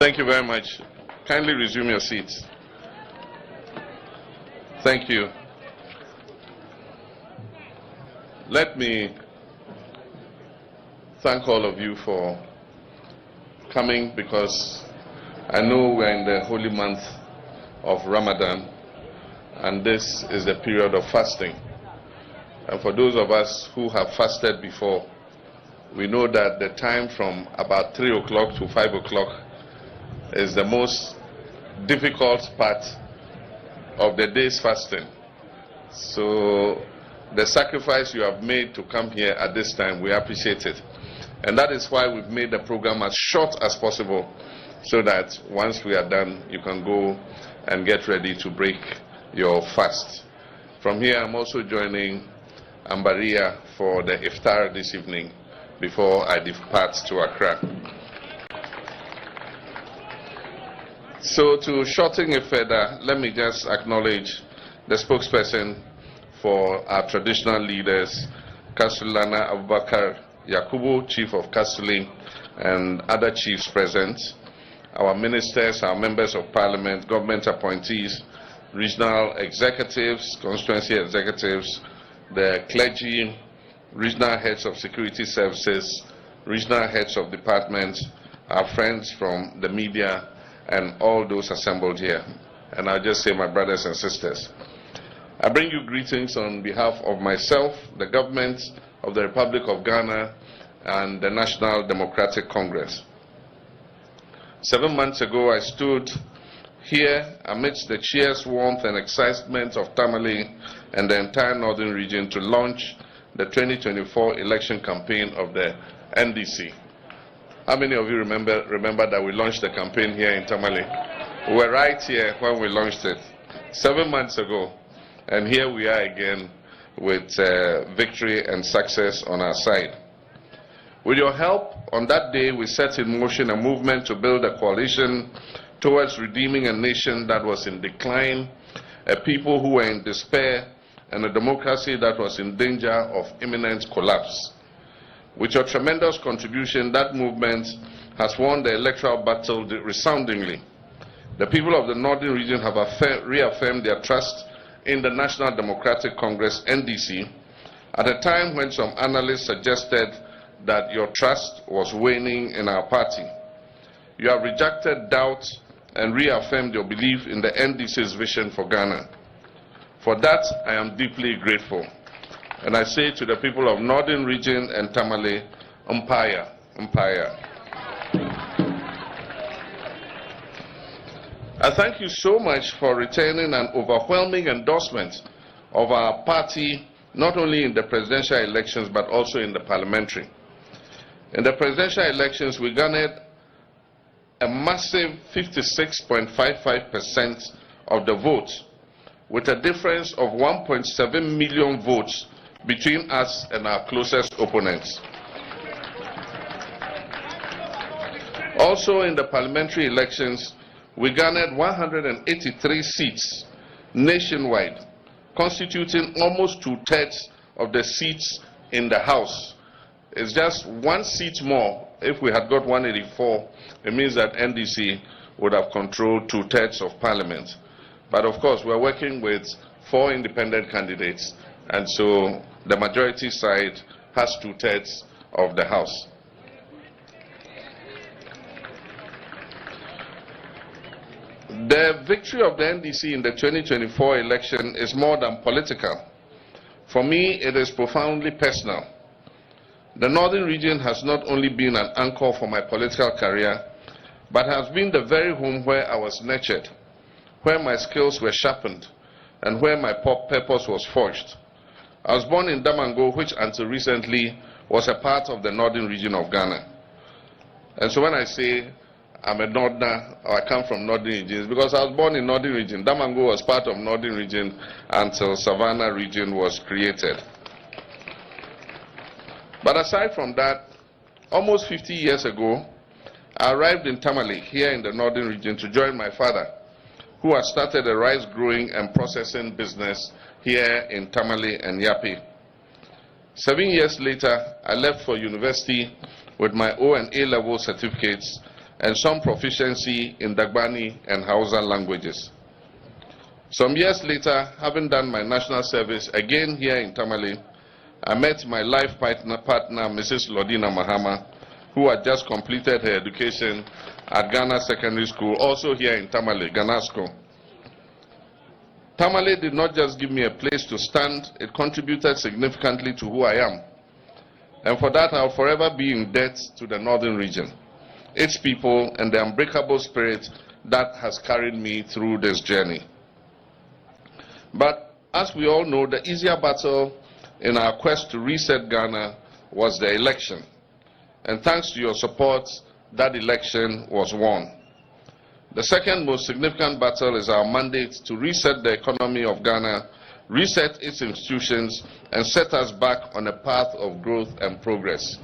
Thank you very much. Kindly resume your seats. Thank you. Let me thank all of you for coming, because I know we're in the holy month of Ramadan, and this is the period of fasting. And for those of us who have fasted before, we know that the time from about 3 o'clock to 5 o'clock is the most difficult part of the day's fasting. So the sacrifice you have made to come here at this time, we appreciate it. And that is why we've made the program as short as possible, so that once we are done, you can go and get ready to break your fast. From here, I'm also joining Ambaria for the iftar this evening before I depart to Accra. So to shorten it further, let me just acknowledge the spokesperson for our traditional leaders, Kasulana Abubakar Yakubu, Chief of Kasuli, and other chiefs present, our ministers, our members of parliament, government appointees, regional executives, constituency executives, the clergy, regional heads of security services, regional heads of departments, our friends from the media, and all those assembled here. And I'll just say, my brothers and sisters, I bring you greetings on behalf of myself, the government of the Republic of Ghana, and the National Democratic Congress. 7 months ago, I stood here amidst the cheers, warmth, and excitement of Tamale and the entire northern region to launch the 2024 election campaign of the NDC. How many of you remember that we launched the campaign here in Tamale? We were right here when we launched it 7 months ago, and here we are again with victory and success on our side. With your help, on that day we set in motion a movement to build a coalition towards redeeming a nation that was in decline, a people who were in despair, and a democracy that was in danger of imminent collapse. With your tremendous contribution, that movement has won the electoral battle resoundingly. The people of the northern region have reaffirmed their trust in the National Democratic Congress, NDC, at a time when some analysts suggested that your trust was waning in our party. You have rejected doubt and reaffirmed your belief in the NDC's vision for Ghana. For that, I am deeply grateful. And I say to the people of Northern Region and Tamale, Umpire, Umpire. I thank you so much for returning an overwhelming endorsement of our party, not only in the presidential elections, but also in the parliamentary. In the presidential elections, we garnered a massive 56.55% of the vote, with a difference of 1.7 million votes between us and our closest opponents. Also in the parliamentary elections, we garnered 183 seats nationwide, constituting almost 2/3 of the seats in the House. It's just 1 seat more. If we had got 184, it means that NDC would have controlled 2/3 of parliament. But of course, we're working with 4 independent candidates, and so the majority side has 2/3 of the House. The victory of the NDC in the 2024 election is more than political. For me, it is profoundly personal. The Northern region has not only been an anchor for my political career, but has been the very home where I was nurtured, where my skills were sharpened, and where my purpose was forged. I was born in Damango, which until recently was a part of the northern region of Ghana. And so when I say I'm a northerner, or I come from northern regions, because I was born in northern region. Damango was part of northern region until Savannah region was created. But aside from that, almost 50 years ago, I arrived in Tamale, here in the northern region, to join my father, who had started a rice growing and processing business here in Tamale and Yapi. 7 years later, I left for university with my O and A level certificates and some proficiency in Dagbani and Hausa languages. Some years later, having done my national service again here in Tamale, I met my life partner, Mrs. Lodina Mahama, who had just completed her education at Ghana Secondary School, also here in Tamale, Ganasco. Tamale did not just give me a place to stand, it contributed significantly to who I am. And for that, I'll forever be in debt to the northern region, its people, and the unbreakable spirit that has carried me through this journey. But as we all know, the easier battle in our quest to reset Ghana was the election. And thanks to your support, that election was won. The second most significant battle is our mandate to reset the economy of Ghana, reset its institutions, and set us back on a path of growth and progress.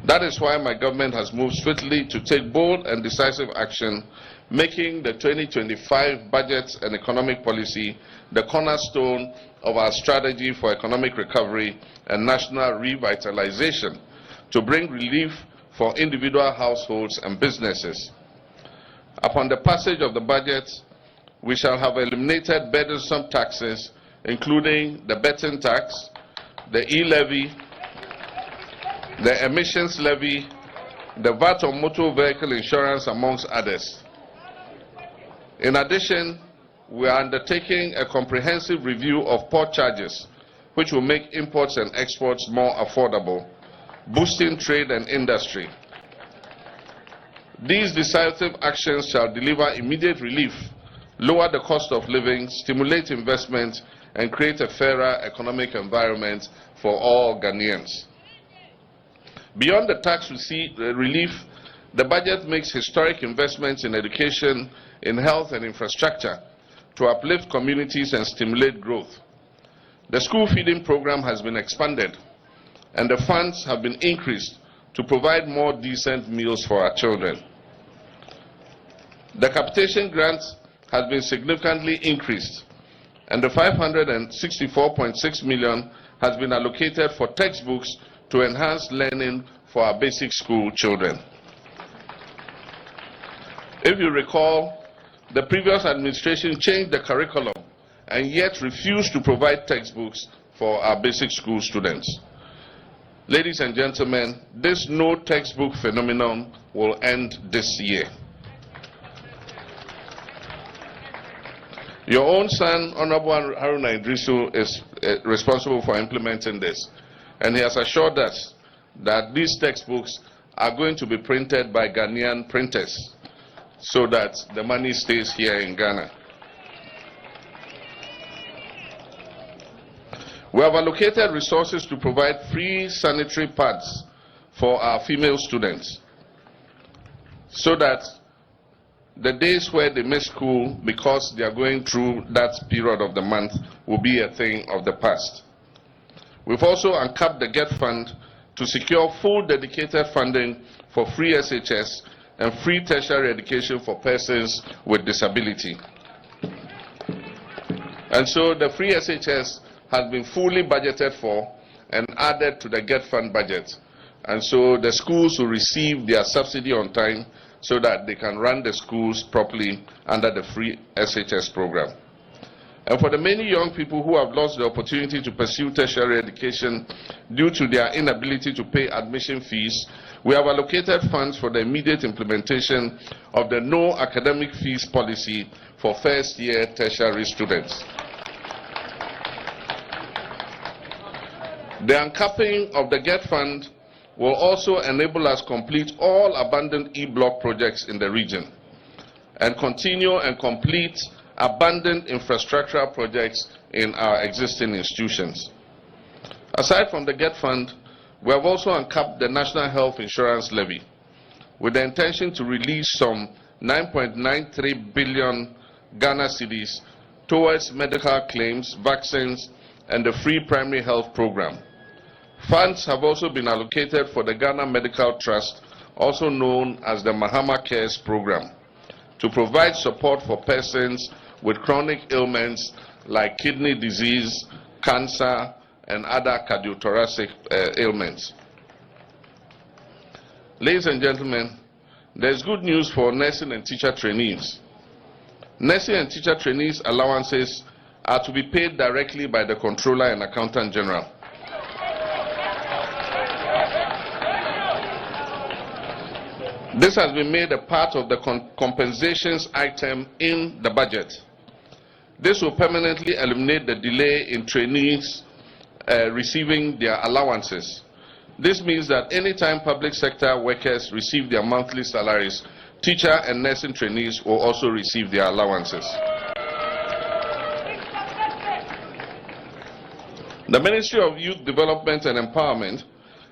That is why my government has moved swiftly to take bold and decisive action, making the 2025 budget and economic policy the cornerstone of our strategy for economic recovery and national revitalization to bring relief for individual households and businesses. Upon the passage of the budget, we shall have eliminated burdensome taxes, including the betting tax, the e-levy, the emissions levy, the VAT on motor vehicle insurance, amongst others. In addition, we are undertaking a comprehensive review of port charges, which will make imports and exports more affordable, boosting trade and industry. These decisive actions shall deliver immediate relief, lower the cost of living, stimulate investment, and create a fairer economic environment for all Ghanaians. Beyond the tax relief, the budget makes historic investments in education, in health and infrastructure to uplift communities and stimulate growth. The school feeding program has been expanded, and the funds have been increased to provide more decent meals for our children. The capitation grant has been significantly increased, and the 564.6 million has been allocated for textbooks to enhance learning for our basic school children. If you recall, the previous administration changed the curriculum and yet refused to provide textbooks for our basic school students. Ladies and gentlemen, this no textbook phenomenon will end this year. Your own son, Honorable Haruna Idrisu, is responsible for implementing this, and he has assured us that these textbooks are going to be printed by Ghanaian printers so that the money stays here in Ghana. We have allocated resources to provide free sanitary pads for our female students so that the days where they miss school because they are going through that period of the month will be a thing of the past. We've also uncapped the GET Fund to secure full dedicated funding for free SHS and free tertiary education for persons with disability. And so the free SHS has been fully budgeted for and added to the GET Fund budget. And so the schools will receive their subsidy on time so that they can run the schools properly under the free SHS program. And for the many young people who have lost the opportunity to pursue tertiary education due to their inability to pay admission fees, we have allocated funds for the immediate implementation of the no academic fees policy for first-year tertiary students. The uncapping of the GET Fund will also enable us complete all abandoned e-block projects in the region and continue and complete abandoned infrastructural projects in our existing institutions. Aside from the GET Fund, we have also uncapped the National Health Insurance Levy with the intention to release some 9.93 billion Ghana cedis towards medical claims, vaccines, and the free primary health program. Funds have also been allocated for the Ghana Medical Trust, also known as the Mahama Cares Program, to provide support for persons with chronic ailments like kidney disease, cancer, and other cardiothoracic ailments. Ladies and gentlemen, There is good news for nursing and teacher trainees. Nursing and teacher trainees allowances are to be paid directly by the Controller and Accountant General. This has been made a part of the compensations item in the budget. This will permanently eliminate the delay in trainees receiving their allowances. This means that anytime public sector workers receive their monthly salaries, teacher and nursing trainees will also receive their allowances. The Ministry of Youth Development and Empowerment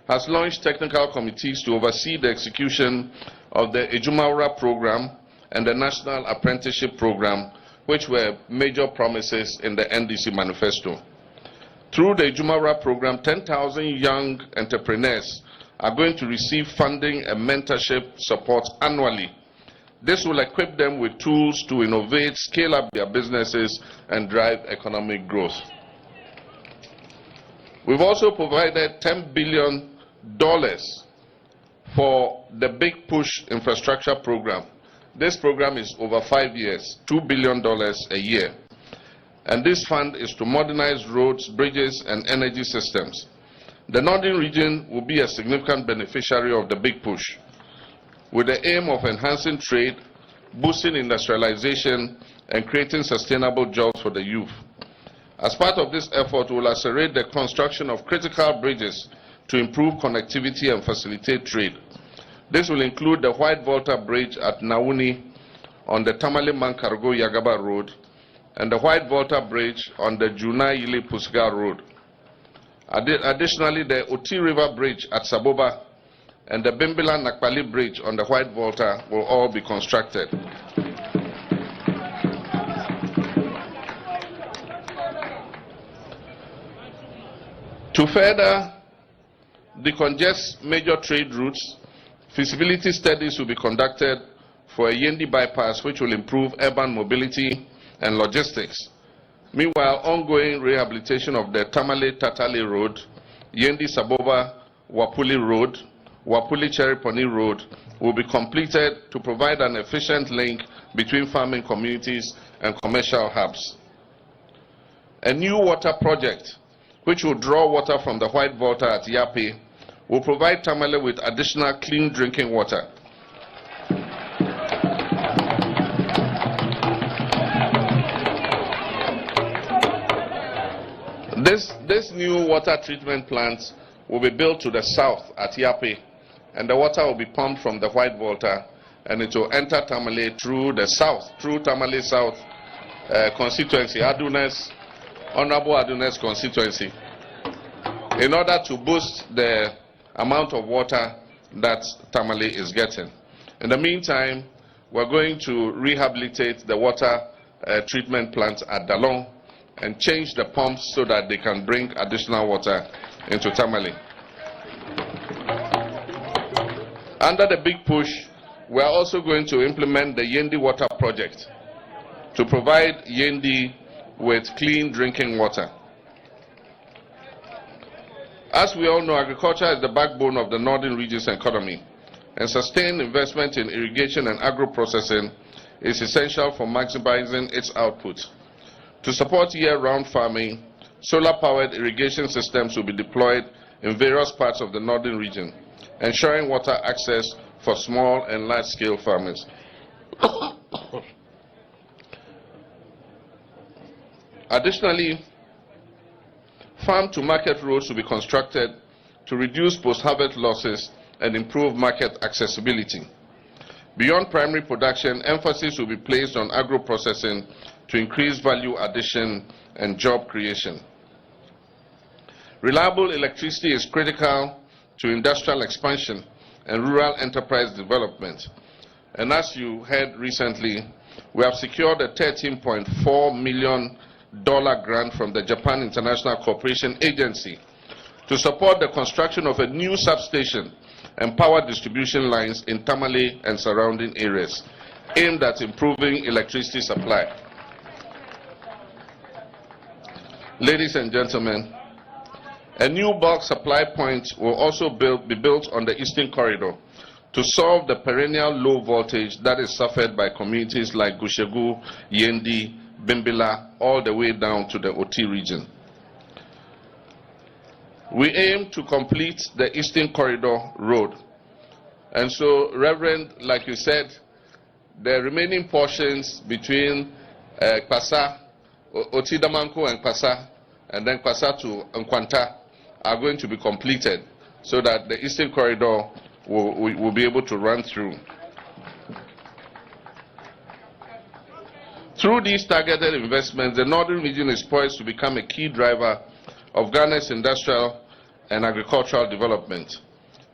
has launched technical committees to oversee the execution of the Ejumawura program and the National Apprenticeship program, which were major promises in the NDC manifesto. Through the Ejumawura program, 10,000 young entrepreneurs are going to receive funding and mentorship support annually. This will equip them with tools to innovate, scale up their businesses, and drive economic growth. We've also provided $10 billion for the Big Push infrastructure program. This program is over 5 years, $2 billion a year. And this fund is to modernize roads, bridges, and energy systems. The Northern region will be a significant beneficiary of the Big Push, with the aim of enhancing trade, boosting industrialization, and creating sustainable jobs for the youth. As part of this effort, we will accelerate the construction of critical bridges to improve connectivity and facilitate trade. This will include the White Volta Bridge at Nauni on the Tamale Mankargo Yagaba Road and the White Volta Bridge on the Juna Yili Pusga Road. Additionally, the Oti River Bridge at Saboba and the Bimbila Nakpali Bridge on the White Volta will all be constructed. To further decongest major trade routes, feasibility studies will be conducted for a Yendi bypass, which will improve urban mobility and logistics. Meanwhile, ongoing rehabilitation of the Tamale-Tatale Road, Yendi-Saboba-Wapuli Road, Wapuli-Cheriponi Road will be completed to provide an efficient link between farming communities and commercial hubs. A new water project, which will draw water from the White Volta at Yape, will provide Tamale with additional clean drinking water. This new water treatment plant will be built to the south at Yape, and the water will be pumped from the White Volta, and it will enter Tamale through the south, through Tamale South constituency, Honorable Adunes constituency, in order to boost the amount of water that Tamale is getting. In the meantime, we're going to rehabilitate the water treatment plant at Dalong and change the pumps so that they can bring additional water into Tamale. Under the Big Push, we are also going to implement the Yendi Water Project to provide Yendi with clean drinking water. As we all know, agriculture is the backbone of the northern region's economy, and sustained investment in irrigation and agro-processing is essential for maximizing its output. To support year-round farming, solar-powered irrigation systems will be deployed in various parts of the northern region, ensuring water access for small and large-scale farmers. Additionally, farm-to-market roads will be constructed to reduce post-harvest losses and improve market accessibility. Beyond primary production, emphasis will be placed on agro-processing to increase value addition and job creation. Reliable electricity is critical to industrial expansion and rural enterprise development. And as you heard recently, we have secured a $13.4 million grant from the Japan International Cooperation Agency to support the construction of a new substation and power distribution lines in Tamale and surrounding areas, aimed at improving electricity supply. Ladies and gentlemen, a new bulk supply point will also be built on the Eastern Corridor to solve the perennial low voltage that is suffered by communities like Gushegu, Yendi, Bimbila, all the way down to the Oti region. We aim to complete the Eastern Corridor Road. And so, Reverend, like you said, the remaining portions between Kwasa, Oti Damanko and Kwasa, and then Kwasa to Nkwanta are going to be completed so that the Eastern Corridor will be able to run through. Through these targeted investments, the northern region is poised to become a key driver of Ghana's industrial and agricultural development.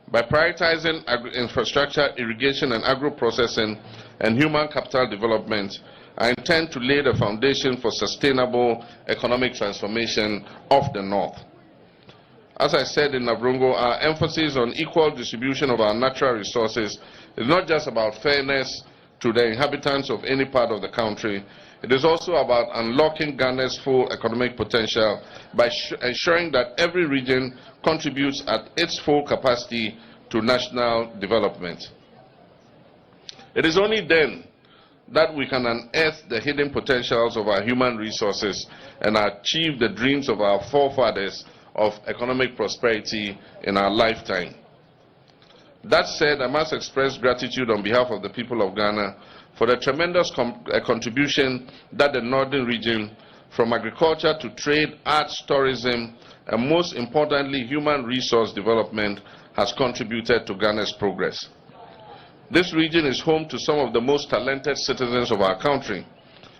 By prioritizing infrastructure, irrigation and agro-processing and human capital development, I intend to lay the foundation for sustainable economic transformation of the North. As I said in Nabrongo, our emphasis on equal distribution of our natural resources is not just about fairness to the inhabitants of any part of the country. It is also about unlocking Ghana's full economic potential by ensuring that every region contributes at its full capacity to national development. It is only then that we can unearth the hidden potentials of our human resources and achieve the dreams of our forefathers of economic prosperity in our lifetime. That said, I must express gratitude on behalf of the people of Ghana for the tremendous contribution that the northern region, from agriculture to trade, arts, tourism, and most importantly, human resource development, has contributed to Ghana's progress. This region is home to some of the most talented citizens of our country,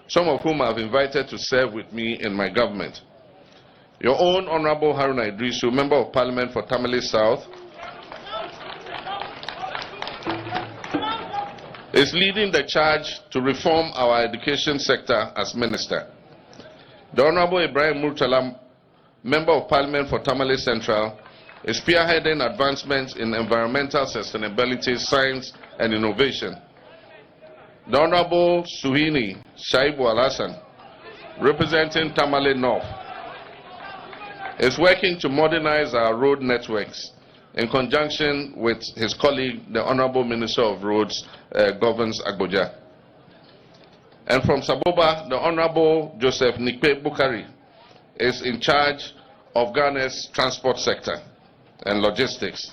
some of whom I have invited to serve with me in my government. Your own Honorable Haruna Idrisu, Member of Parliament for Tamale South, is leading the charge to reform our education sector as Minister. The Honorable Ibrahim Murtala, Member of Parliament for Tamale Central, is spearheading advancements in environmental sustainability, science and innovation. The Honorable Suhini Shaibu Al-Hassan, representing Tamale North, is working to modernize our road networks in conjunction with his colleague, the Honorable Minister of Roads, Governs Agboja. And from Saboba, the Honorable Joseph Nikpe Bukari is in charge of Ghana's transport sector and logistics.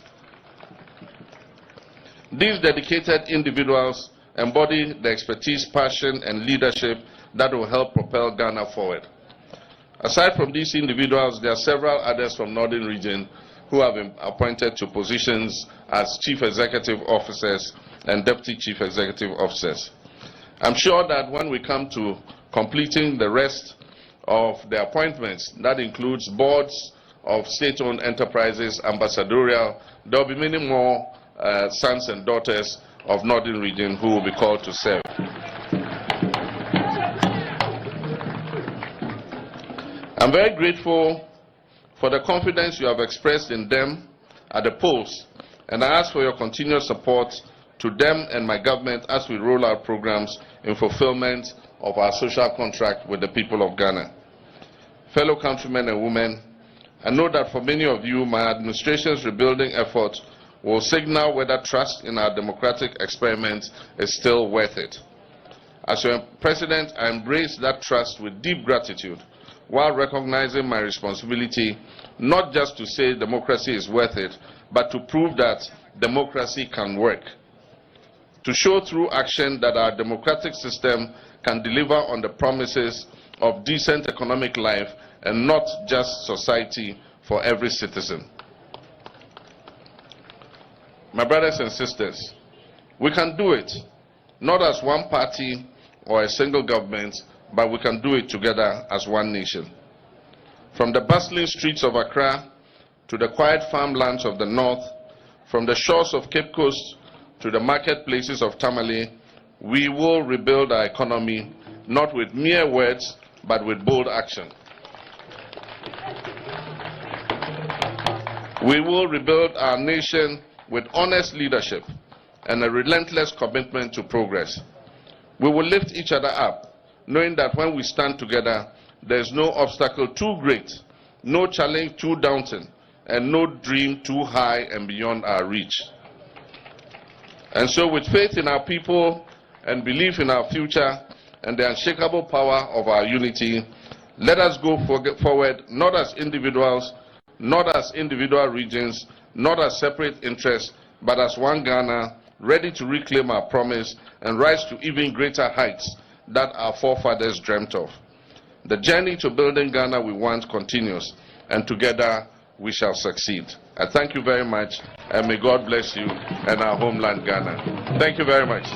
These dedicated individuals embody the expertise, passion, and leadership that will help propel Ghana forward. Aside from these individuals, there are several others from Northern Region who have been appointed to positions as Chief Executive Officers and Deputy Chief Executive Officers. I'm sure that when we come to completing the rest of the appointments, that includes boards of state-owned enterprises, ambassadorial, there will be many more sons and daughters of Northern Region who will be called to serve. I'm very grateful for the confidence you have expressed in them at the polls, and I ask for your continued support to them and my government as we roll out programs in fulfillment of our social contract with the people of Ghana. Fellow countrymen and women, I know that for many of you, my administration's rebuilding efforts will signal whether trust in our democratic experiment is still worth it. As your President, I embrace that trust with deep gratitude, while recognizing my responsibility not just to say democracy is worth it, but to prove that democracy can work. To show through action that our democratic system can deliver on the promises of decent economic life and not just society for every citizen. My brothers and sisters, we can do it, not as one party or a single government, but we can do it together as one nation. From the bustling streets of Accra to the quiet farmlands of the north, from the shores of Cape Coast to the marketplaces of Tamale, we will rebuild our economy, not with mere words, but with bold action. We will rebuild our nation with honest leadership and a relentless commitment to progress. We will lift each other up, knowing that when we stand together, there is no obstacle too great, no challenge too daunting, and no dream too high and beyond our reach. And so with faith in our people and belief in our future and the unshakable power of our unity, let us go forward not as individuals, not as individual regions, not as separate interests, but as one Ghana, ready to reclaim our promise and rise to even greater heights that our forefathers dreamt of. The journey to building Ghana we want continues, and together we shall succeed. I thank you very much, and may God bless you and our homeland Ghana. Thank you very much.